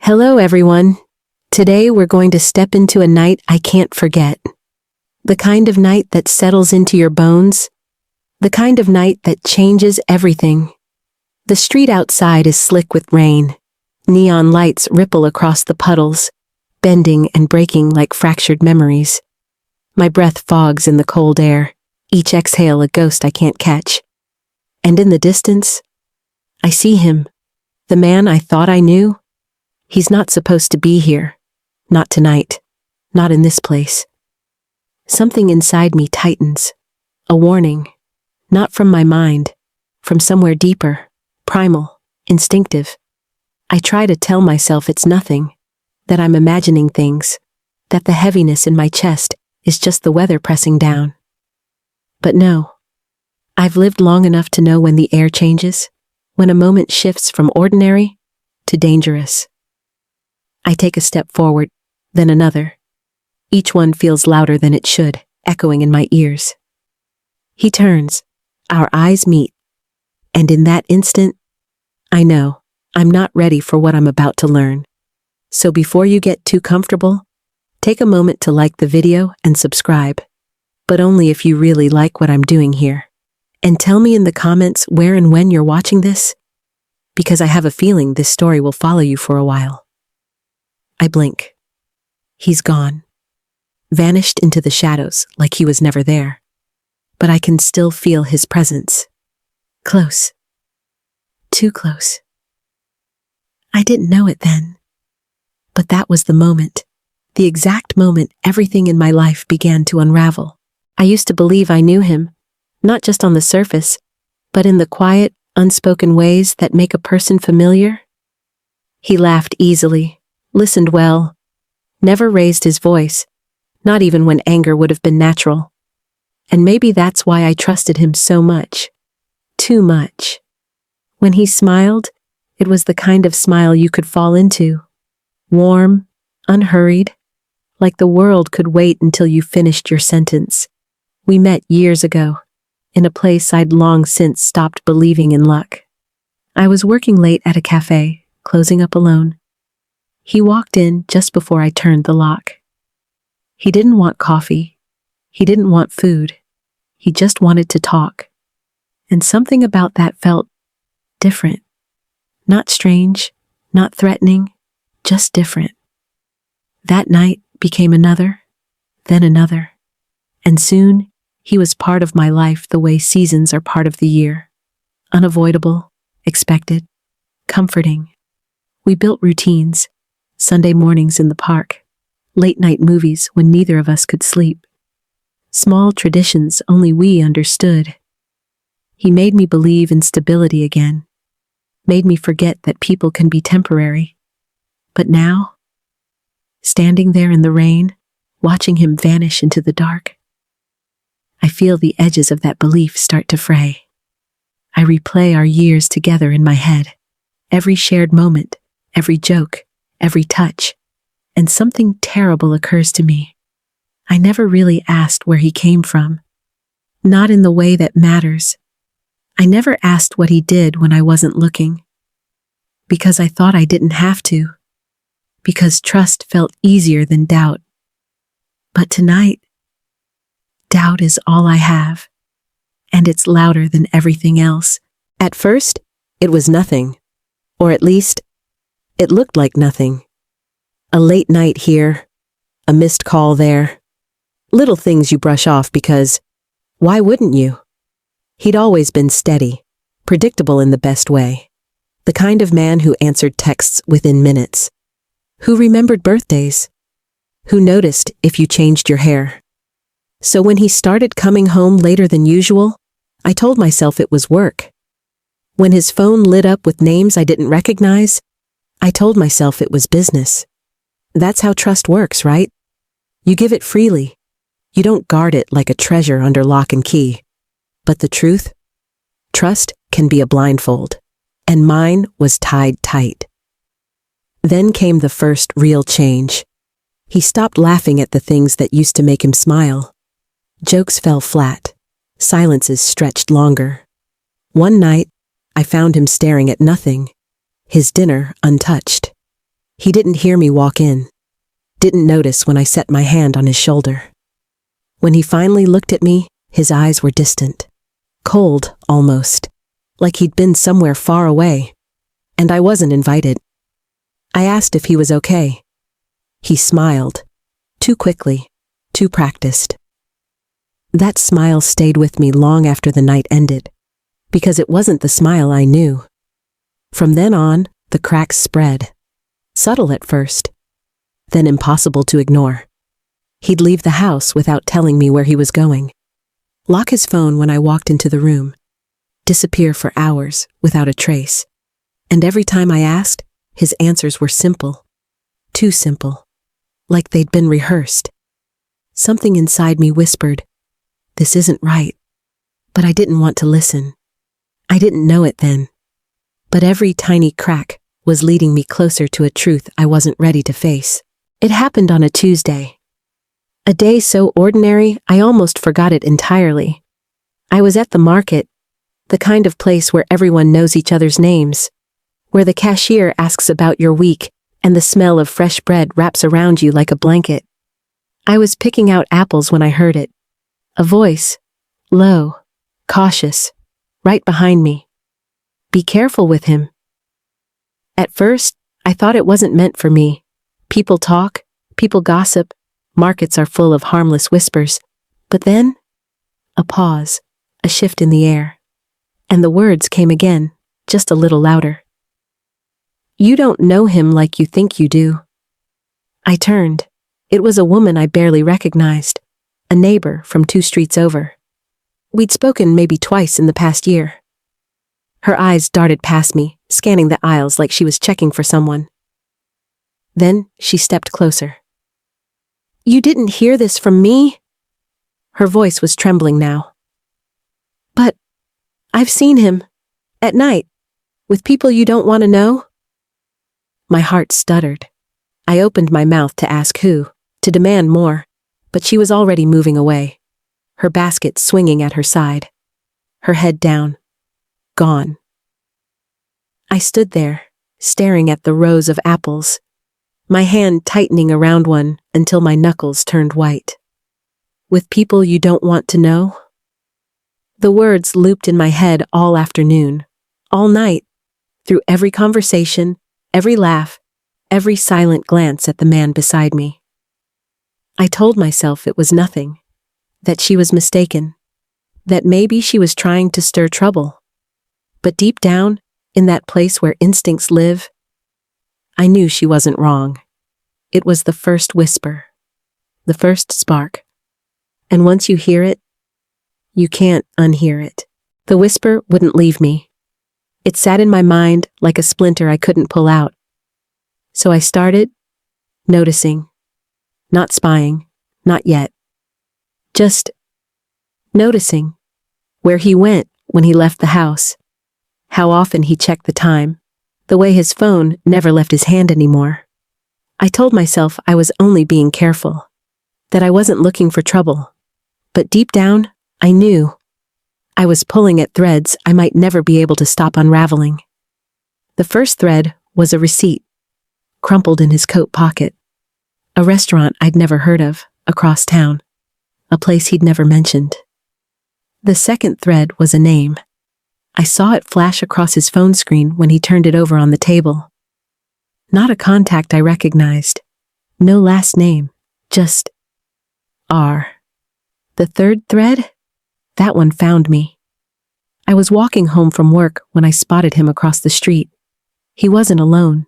Hello everyone. Today we're going to step into a night I can't forget. The kind of night that settles into your bones. The kind of night that changes everything. The street outside is slick with rain. Neon lights ripple across the puddles, bending and breaking like fractured memories. My breath fogs in the cold air, each exhale a ghost I can't catch. And in the distance, I see him, the man I thought I knew. He's not supposed to be here. Not tonight. Not in this place. Something inside me tightens. A warning. Not from my mind. From somewhere deeper. Primal. Instinctive. I try to tell myself it's nothing. That I'm imagining things. That the heaviness in my chest is just the weather pressing down. But no. I've lived long enough to know when the air changes. When a moment shifts from ordinary to dangerous. I take a step forward, then another. Each one feels louder than it should, echoing in my ears. He turns. Our eyes meet. And in that instant, I know I'm not ready for what I'm about to learn. So before you get too comfortable, take a moment to like the video and subscribe. But only if you really like what I'm doing here. And tell me in the comments where and when you're watching this, because I have a feeling this story will follow you for a while. I blink. He's gone. Vanished into the shadows like he was never there. But I can still feel his presence. Close. Too close. I didn't know it then. But that was the moment. The exact moment everything in my life began to unravel. I used to believe I knew him, not just on the surface, but in the quiet, unspoken ways that make a person familiar. He laughed easily. Listened well, never raised his voice, not even when anger would have been natural. And maybe that's why I trusted him so much. Too much. When he smiled, it was the kind of smile you could fall into. Warm, unhurried, like the world could wait until you finished your sentence. We met years ago, in a place I'd long since stopped believing in luck. I was working late at a cafe, closing up alone. He walked in just before I turned the lock. He didn't want coffee. He didn't want food. He just wanted to talk. And something about that felt different. Not strange, not threatening, just different. That night became another, then another. And soon, he was part of my life the way seasons are part of the year. Unavoidable, expected, comforting. We built routines. Sunday mornings in the park, late-night movies when neither of us could sleep. Small traditions only we understood. He made me believe in stability again, made me forget that people can be temporary. But now, standing there in the rain, watching him vanish into the dark, I feel the edges of that belief start to fray. I replay our years together in my head, every shared moment, every joke, every touch, and something terrible occurs to me. I never really asked where he came from. Not in the way that matters. I never asked what he did when I wasn't looking. Because I thought I didn't have to. Because trust felt easier than doubt. But tonight, doubt is all I have. And it's louder than everything else. At first, it was nothing. Or at least, it looked like nothing. A late night here, a missed call there. Little things you brush off because, why wouldn't you? He'd always been steady, predictable in the best way. The kind of man who answered texts within minutes. Who remembered birthdays. Who noticed if you changed your hair. So when he started coming home later than usual, I told myself it was work. When his phone lit up with names I didn't recognize, I told myself it was business. That's how trust works, right? You give it freely. You don't guard it like a treasure under lock and key. But the truth? Trust can be a blindfold. And mine was tied tight. Then came the first real change. He stopped laughing at the things that used to make him smile. Jokes fell flat. Silences stretched longer. One night, I found him staring at nothing. His dinner untouched. He didn't hear me walk in, didn't notice when I set my hand on his shoulder. When he finally looked at me, his eyes were distant, cold almost, like he'd been somewhere far away, and I wasn't invited. I asked if he was okay. He smiled, too quickly, too practiced. That smile stayed with me long after the night ended, because it wasn't the smile I knew. From then on, the cracks spread. Subtle at first, then impossible to ignore. He'd leave the house without telling me where he was going. Lock his phone when I walked into the room. Disappear for hours without a trace. And every time I asked, his answers were simple. Too simple. Like they'd been rehearsed. Something inside me whispered, "This isn't right." But I didn't want to listen. I didn't know it then. But every tiny crack was leading me closer to a truth I wasn't ready to face. It happened on a Tuesday. A day so ordinary, I almost forgot it entirely. I was at the market, the kind of place where everyone knows each other's names, where the cashier asks about your week and the smell of fresh bread wraps around you like a blanket. I was picking out apples when I heard it. A voice, low, cautious, right behind me. "Be careful with him." At first, I thought it wasn't meant for me. People talk, people gossip, markets are full of harmless whispers. But then, a pause, a shift in the air. And the words came again, just a little louder. "You don't know him like you think you do." I turned. It was a woman I barely recognized, a neighbor from 2 streets over. We'd spoken maybe twice in the past year. Her eyes darted past me, scanning the aisles like she was checking for someone. Then she stepped closer. "You didn't hear this from me?" Her voice was trembling now. "But I've seen him. At night. With people you don't want to know." My heart stuttered. I opened my mouth to ask who, to demand more, but she was already moving away, her basket swinging at her side, her head down. Gone. I stood there, staring at the rows of apples, my hand tightening around one until my knuckles turned white. "With people you don't want to know?" The words looped in my head all afternoon, all night, through every conversation, every laugh, every silent glance at the man beside me. I told myself it was nothing, that she was mistaken, that maybe she was trying to stir trouble. But deep down, in that place where instincts live, I knew she wasn't wrong. It was the first whisper, the first spark. And once you hear it, you can't unhear it. The whisper wouldn't leave me. It sat in my mind like a splinter I couldn't pull out. So I started noticing, not spying, not yet. Just noticing where he went when he left the house, how often he checked the time, the way his phone never left his hand anymore. I told myself I was only being careful, that I wasn't looking for trouble. But deep down, I knew. I was pulling at threads I might never be able to stop unraveling. The first thread was a receipt, crumpled in his coat pocket. A restaurant I'd never heard of, across town. A place he'd never mentioned. The second thread was a name. I saw it flash across his phone screen when he turned it over on the table. Not a contact I recognized. No last name. Just R. The third thread? That one found me. I was walking home from work when I spotted him across the street. He wasn't alone.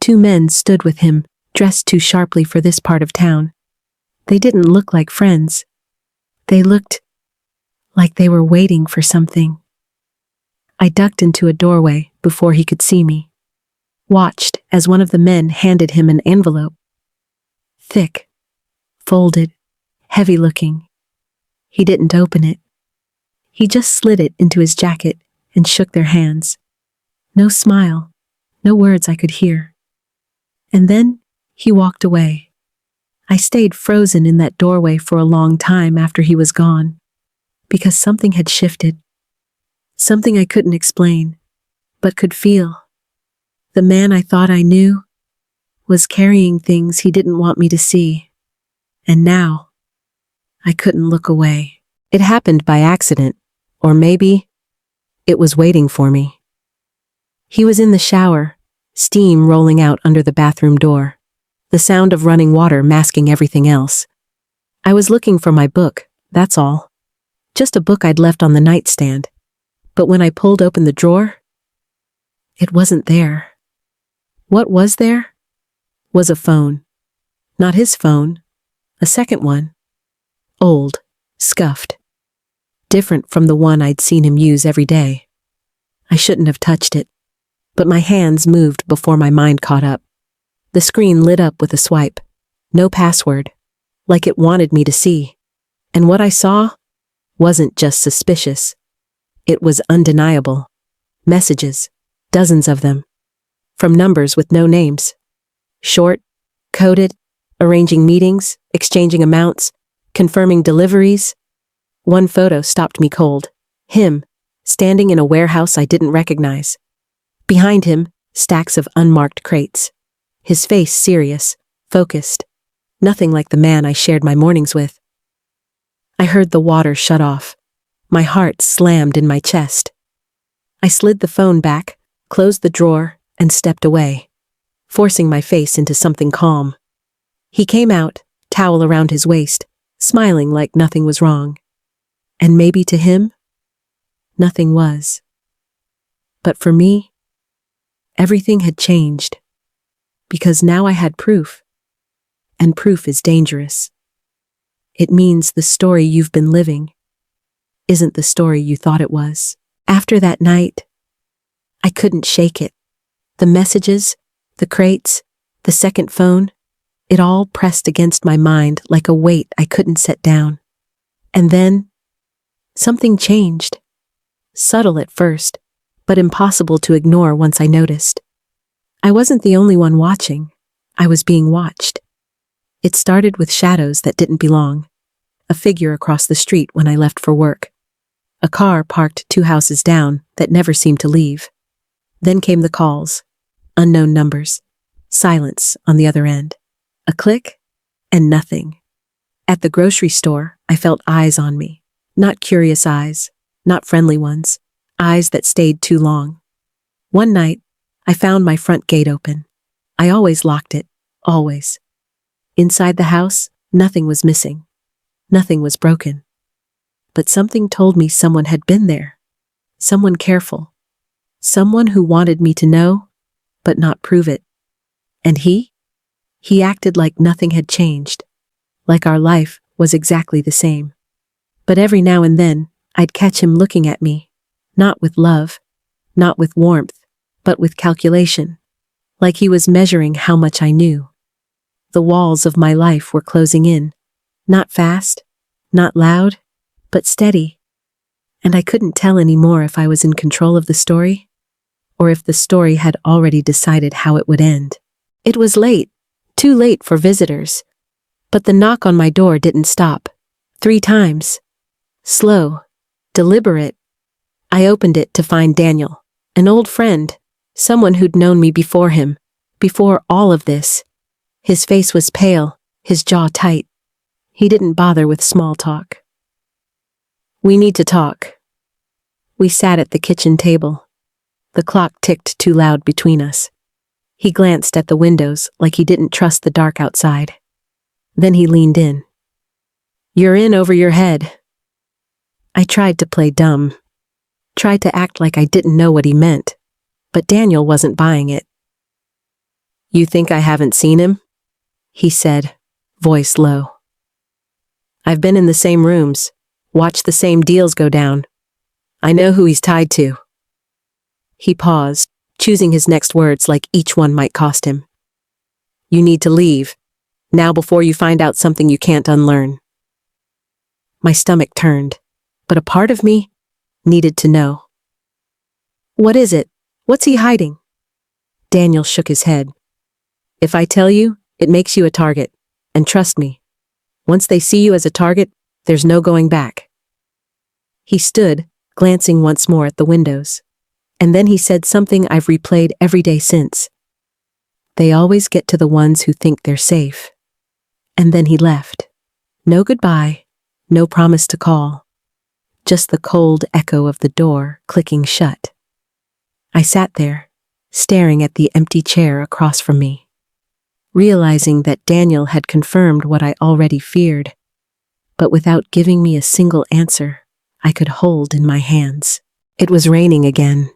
2 men stood with him, dressed too sharply for this part of town. They didn't look like friends. They looked like they were waiting for something. I ducked into a doorway before he could see me. Watched as one of the men handed him an envelope. Thick, folded, heavy-looking. He didn't open it. He just slid it into his jacket and shook their hands. No smile, no words I could hear. And then he walked away. I stayed frozen in that doorway for a long time after he was gone, because something had shifted. Something I couldn't explain, but could feel. The man I thought I knew was carrying things he didn't want me to see. And now, I couldn't look away. It happened by accident, or maybe it was waiting for me. He was in the shower, steam rolling out under the bathroom door, the sound of running water masking everything else. I was looking for my book, that's all. Just a book I'd left on the nightstand. But when I pulled open the drawer, it wasn't there. What was there? Was a phone. Not his phone. A second one. Old, scuffed. Different from the one I'd seen him use every day. I shouldn't have touched it, but my hands moved before my mind caught up. The screen lit up with a swipe. No password, like it wanted me to see. And what I saw wasn't just suspicious. It was undeniable. Messages, dozens of them. From numbers with no names. Short, coded, arranging meetings, exchanging amounts, confirming deliveries. One photo stopped me cold. Him, standing in a warehouse I didn't recognize. Behind him, stacks of unmarked crates. His face serious, focused. Nothing like the man I shared my mornings with. I heard the water shut off. My heart slammed in my chest. I slid the phone back, closed the drawer, and stepped away, forcing my face into something calm. He came out, towel around his waist, smiling like nothing was wrong. And maybe to him, nothing was. But for me, everything had changed. Because now I had proof. And proof is dangerous. It means the story you've been living isn't the story you thought it was. After that night, I couldn't shake it. The messages, the crates, the second phone, it all pressed against my mind like a weight I couldn't set down. And then, something changed. Subtle at first, but impossible to ignore once I noticed. I wasn't the only one watching. I was being watched. It started with shadows that didn't belong. A figure across the street when I left for work. A car parked 2 houses down that never seemed to leave. Then came the calls. Unknown numbers. Silence on the other end. A click, and nothing. At the grocery store, I felt eyes on me. Not curious eyes, not friendly ones. Eyes that stayed too long. One night, I found my front gate open. I always locked it, always. Inside the house, nothing was missing. Nothing was broken. But something told me someone had been there. Someone careful. Someone who wanted me to know, but not prove it. And he acted like nothing had changed. Like our life was exactly the same. But every now and then, I'd catch him looking at me. Not with love, not with warmth, but with calculation. Like he was measuring how much I knew. The walls of my life were closing in. Not fast, not loud, but steady. And I couldn't tell anymore if I was in control of the story, or if the story had already decided how it would end. It was late, too late for visitors. But the knock on my door didn't stop. 3 times. Slow, deliberate. I opened it to find Daniel, an old friend, someone who'd known me before him, before all of this. His face was pale, his jaw tight. He didn't bother with small talk. "We need to talk." We sat at the kitchen table. The clock ticked too loud between us. He glanced at the windows like he didn't trust the dark outside. Then he leaned in. "You're in over your head." I tried to play dumb. Tried to act like I didn't know what he meant. But Daniel wasn't buying it. "You think I haven't seen him?" he said, voice low. "I've been in the same rooms, watched the same deals go down. I know who he's tied to." He paused, choosing his next words like each one might cost him. "You need to leave, now before you find out something you can't unlearn." My stomach turned, but a part of me needed to know. "What is it? What's he hiding?" Daniel shook his head. "If I tell you, it makes you a target. And trust me, once they see you as a target, there's no going back." He stood, glancing once more at the windows. And then he said something I've replayed every day since. They always get to the ones who think they're safe. And then he left. No goodbye, no promise to call. Just the cold echo of the door clicking shut. I sat there, staring at the empty chair across from me, realizing that Daniel had confirmed what I already feared, but without giving me a single answer I could hold in my hands. It was raining again.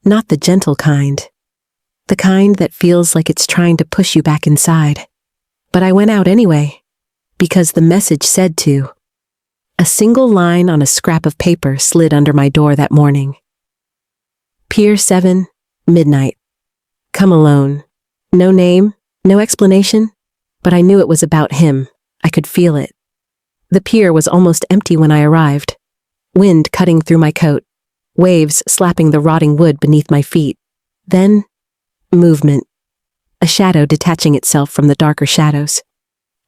Not the gentle kind. The kind that feels like it's trying to push you back inside. But I went out anyway, because the message said to. A single line on a scrap of paper slid under my door that morning. Pier 7, midnight. Come alone. No name, no explanation, but I knew it was about him. I could feel it. The pier was almost empty when I arrived. Wind cutting through my coat, waves slapping the rotting wood beneath my feet. Then, movement. A shadow detaching itself from the darker shadows.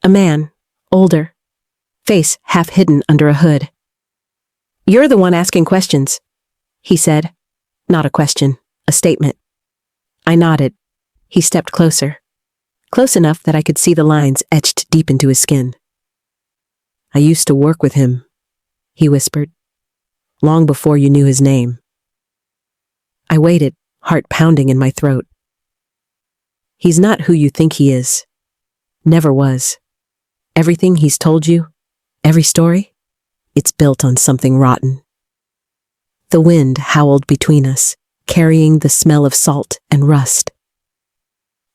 A man, older, face half hidden under a hood. "You're the one asking questions," he said. Not a question, a statement. I nodded. He stepped closer. Close enough that I could see the lines etched deep into his skin. "I used to work with him," he whispered. "Long before you knew his name." I waited, heart pounding in my throat. "He's not who you think he is. Never was. Everything he's told you, every story, it's built on something rotten." The wind howled between us, carrying the smell of salt and rust.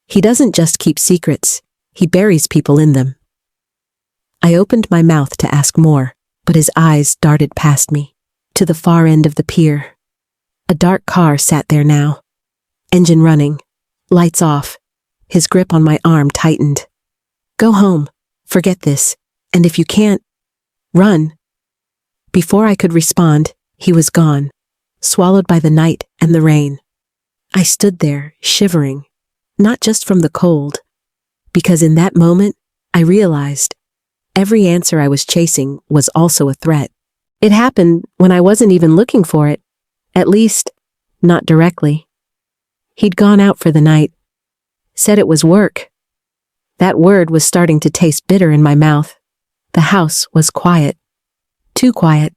"He doesn't just keep secrets, he buries people in them." I opened my mouth to ask more, but his eyes darted past me, to the far end of the pier. A dark car sat there now. Engine running, lights off. His grip on my arm tightened. "Go home. Forget this. And if you can't, run." Before I could respond, he was gone, swallowed by the night and the rain. I stood there, shivering, not just from the cold, because in that moment, I realized every answer I was chasing was also a threat. It happened when I wasn't even looking for it, at least, not directly. He'd gone out for the night, said it was work. That word was starting to taste bitter in my mouth. The house was quiet. Too quiet,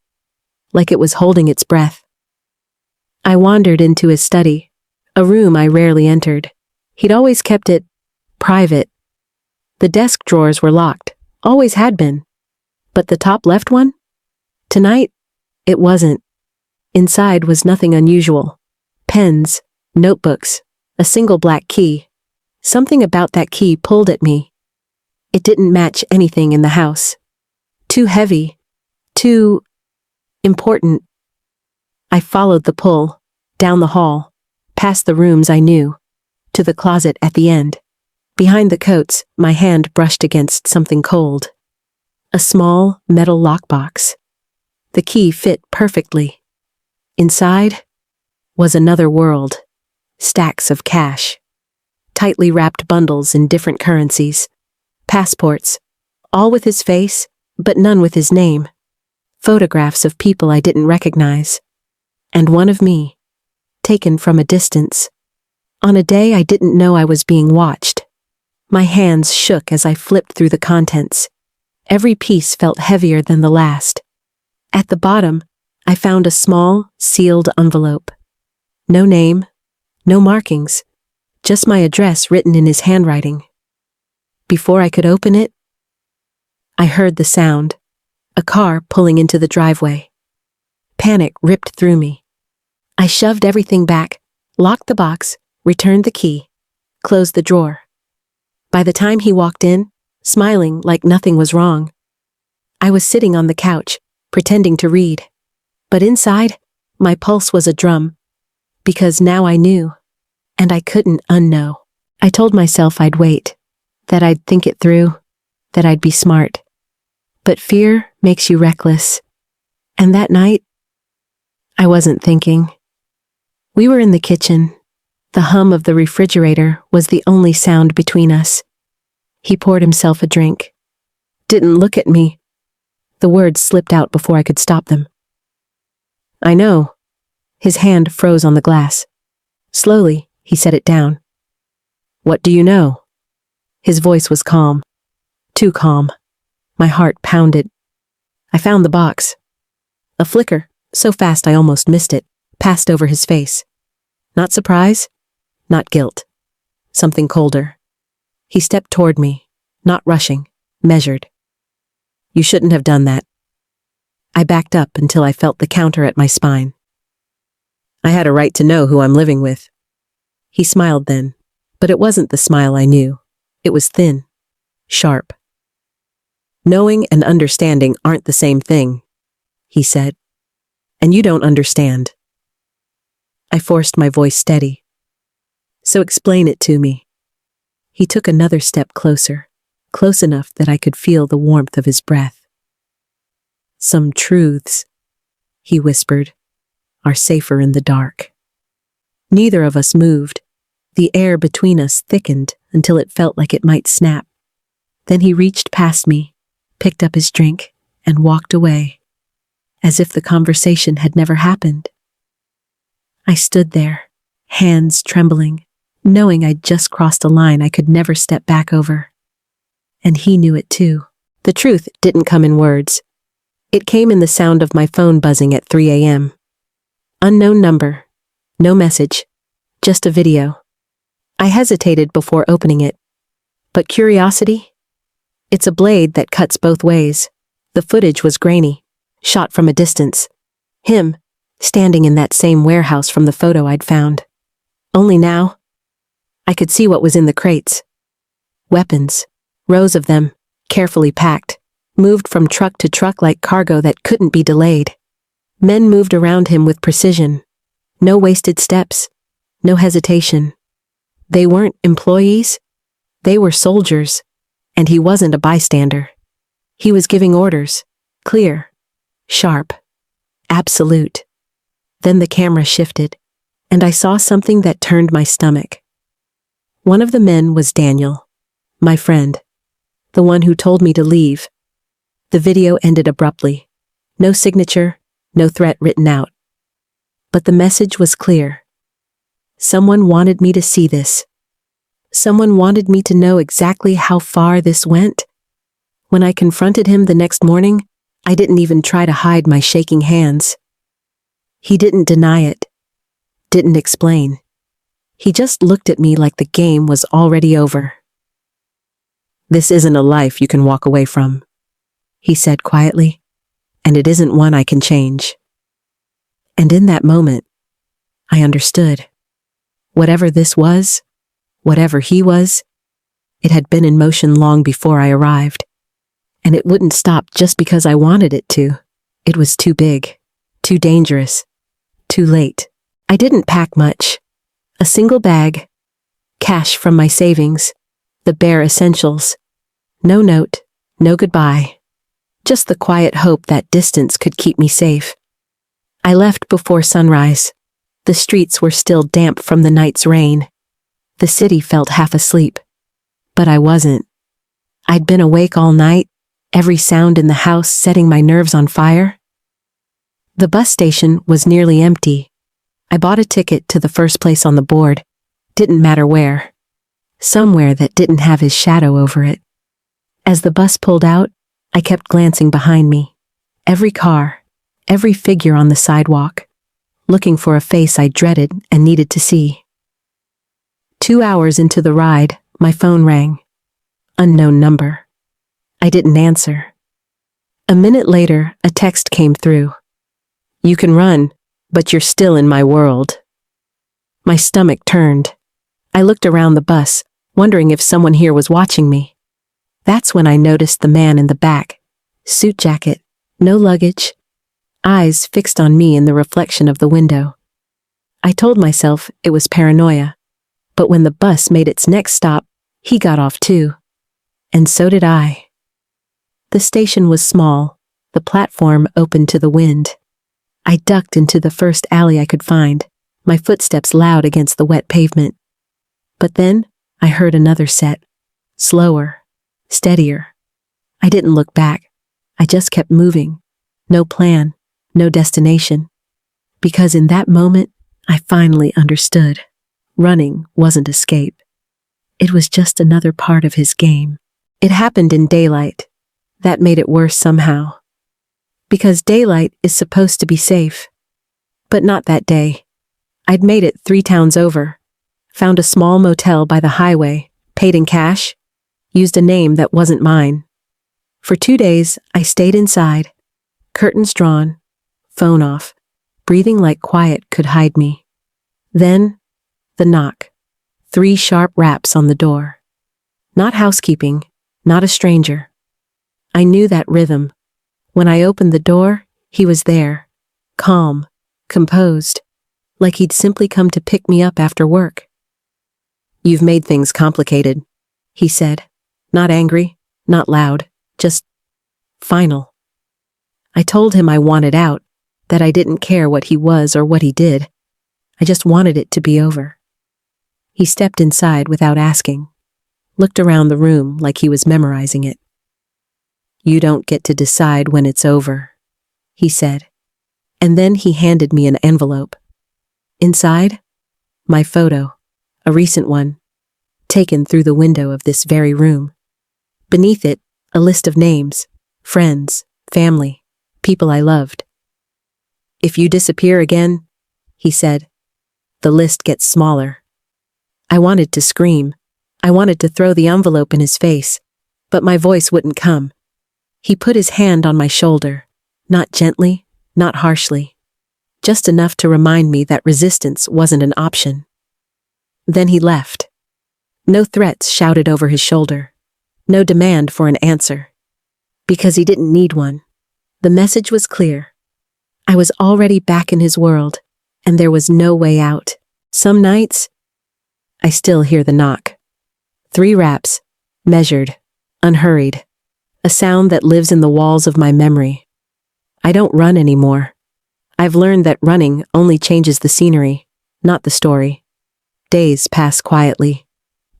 like it was holding its breath. I wandered into his study, a room I rarely entered. He'd always kept it private. The desk drawers were locked, always had been. But the top left one? Tonight, it wasn't. Inside was nothing unusual. Pens, notebooks, a single black key. Something about that key pulled at me. It didn't match anything in the house. Too heavy. Too important. I followed the pull, down the hall, past the rooms I knew, to the closet at the end. Behind the coats, my hand brushed against something cold. A small metal lockbox. The key fit perfectly. Inside was another world. Stacks of cash. Tightly wrapped bundles in different currencies. Passports, all with his face, but none with his name. Photographs of people I didn't recognize. And one of me, taken from a distance. On a day I didn't know I was being watched. My hands shook as I flipped through the contents. Every piece felt heavier than the last. At the bottom, I found a small, sealed envelope. No name, no markings, just my address written in his handwriting. Before I could open it, I heard the sound. A car pulling into the driveway. Panic ripped through me. I shoved everything back, locked the box, returned the key, closed the drawer. By the time he walked in, smiling like nothing was wrong, I was sitting on the couch, pretending to read. But inside, my pulse was a drum, because now I knew, and I couldn't unknow. I told myself I'd wait, that I'd think it through, that I'd be smart. But fear makes you reckless. And that night, I wasn't thinking. We were in the kitchen. The hum of the refrigerator was the only sound between us. He poured himself a drink. Didn't look at me. The words slipped out before I could stop them. "I know." His hand froze on the glass. Slowly, he set it down. What do you know? His voice was calm. Too calm. My heart pounded. I found the box. A flicker, so fast I almost missed it, passed over his face. Not surprise, not guilt. Something colder. He stepped toward me, not rushing, measured. You shouldn't have done that. I backed up until I felt the counter at my spine. I had a right to know who I'm living with. He smiled then, but it wasn't the smile I knew. It was thin, sharp. Knowing and understanding aren't the same thing, he said. And you don't understand. I forced my voice steady. So explain it to me. He took another step closer, close enough that I could feel the warmth of his breath. Some truths, he whispered, are safer in the dark. Neither of us moved. The air between us thickened until it felt like it might snap. Then he reached past me, picked up his drink, and walked away, as if the conversation had never happened. I stood there, hands trembling, knowing I'd just crossed a line I could never step back over. And he knew it too. The truth didn't come in words. It came in the sound of my phone buzzing at 3 a.m. Unknown number. No message. Just a video. I hesitated before opening it. But curiosity? It's a blade that cuts both ways. The footage was grainy, shot from a distance. Him, standing in that same warehouse from the photo I'd found. Only now, I could see what was in the crates. Weapons, rows of them, carefully packed, moved from truck to truck like cargo that couldn't be delayed. Men moved around him with precision. No wasted steps, no hesitation. They weren't employees, they were soldiers, and he wasn't a bystander. He was giving orders, clear, sharp, absolute. Then the camera shifted, and I saw something that turned my stomach. One of the men was Daniel, my friend, the one who told me to leave. The video ended abruptly. No signature, no threat written out. But the message was clear. Someone wanted me to see this. Someone wanted me to know exactly how far this went. When I confronted him the next morning, I didn't even try to hide my shaking hands. He didn't deny it, didn't explain. He just looked at me like the game was already over. This isn't a life you can walk away from, he said quietly, and it isn't one I can change. And in that moment, I understood. Whatever this was, whatever he was, it had been in motion long before I arrived. And it wouldn't stop just because I wanted it to. It was too big, too dangerous, too late. I didn't pack much. A single bag, cash from my savings, the bare essentials. No note, no goodbye. Just the quiet hope that distance could keep me safe. I left before sunrise. The streets were still damp from the night's rain. The city felt half asleep. But I wasn't. I'd been awake all night, every sound in the house setting my nerves on fire. The bus station was nearly empty. I bought a ticket to the first place on the board. Didn't matter where. Somewhere that didn't have his shadow over it. As the bus pulled out, I kept glancing behind me. Every car, every figure on the sidewalk, looking for a face I dreaded and needed to see. 2 hours into the ride, my phone rang. Unknown number. I didn't answer. A minute later, a text came through. You can run, but you're still in my world. My stomach turned. I looked around the bus, wondering if someone here was watching me. That's when I noticed the man in the back. Suit jacket, no luggage, eyes fixed on me in the reflection of the window. I told myself it was paranoia, but when the bus made its next stop, he got off too. And so did I. The station was small, the platform open to the wind. I ducked into the first alley I could find, my footsteps loud against the wet pavement. But then, I heard another set. Slower, steadier. I didn't look back. I just kept moving. No plan, no destination. Because in that moment, I finally understood. Running wasn't escape. It was just another part of his game. It happened in daylight. That made it worse somehow. Because daylight is supposed to be safe. But not that day. I'd made it 3 towns over. Found a small motel by the highway, paid in cash, used a name that wasn't mine. For 2 days, I stayed inside, curtains drawn, phone off, breathing like quiet could hide me. Then, the knock. 3 sharp raps on the door. Not housekeeping, not a stranger. I knew that rhythm. When I opened the door, he was there, calm, composed, like he'd simply come to pick me up after work. "You've made things complicated," he said. Not angry, not loud, just final. I told him I wanted out, that I didn't care what he was or what he did. I just wanted it to be over. He stepped inside without asking, looked around the room like he was memorizing it. "You don't get to decide when it's over," he said. And then he handed me an envelope. Inside, my photo, a recent one, taken through the window of this very room. Beneath it, a list of names, friends, family, people I loved. "If you disappear again," he said, "the list gets smaller." I wanted to scream. I wanted to throw the envelope in his face, but my voice wouldn't come. He put his hand on my shoulder, not gently, not harshly, just enough to remind me that resistance wasn't an option. Then he left. No threats shouted over his shoulder. No demand for an answer. Because he didn't need one. The message was clear. I was already back in his world, and there was no way out. Some nights, I still hear the knock. 3 raps, measured, unhurried. A sound that lives in the walls of my memory. I don't run anymore. I've learned that running only changes the scenery, not the story. Days pass quietly.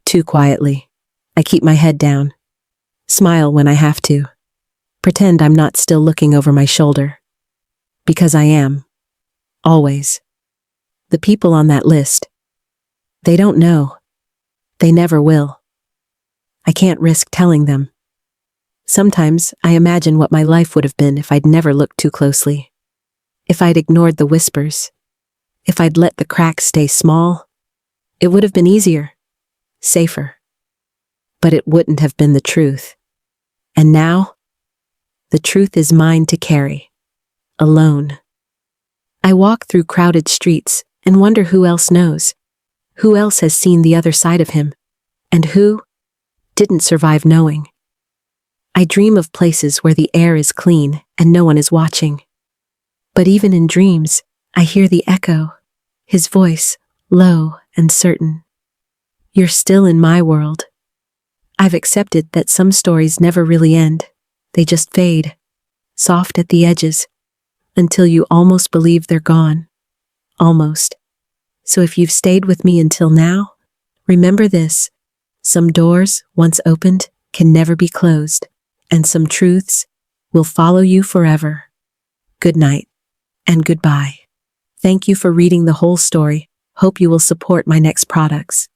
Too quietly. I keep my head down. Smile when I have to. Pretend I'm not still looking over my shoulder. Because I am. Always. The people on that list. They don't know. They never will. I can't risk telling them. Sometimes I imagine what my life would have been if I'd never looked too closely. If I'd ignored the whispers. If I'd let the cracks stay small. It would have been easier. Safer. But it wouldn't have been the truth. And now, the truth is mine to carry. Alone. I walk through crowded streets and wonder who else knows. Who else has seen the other side of him? And who didn't survive knowing? I dream of places where the air is clean and no one is watching. But even in dreams, I hear the echo, his voice, low and certain. "You're still in my world." I've accepted that some stories never really end. They just fade, soft at the edges, until you almost believe they're gone. Almost. So if you've stayed with me until now, remember this. Some doors, once opened, can never be closed. And some truths will follow you forever. Good night and goodbye. Thank you for reading the whole story. Hope you will support my next products.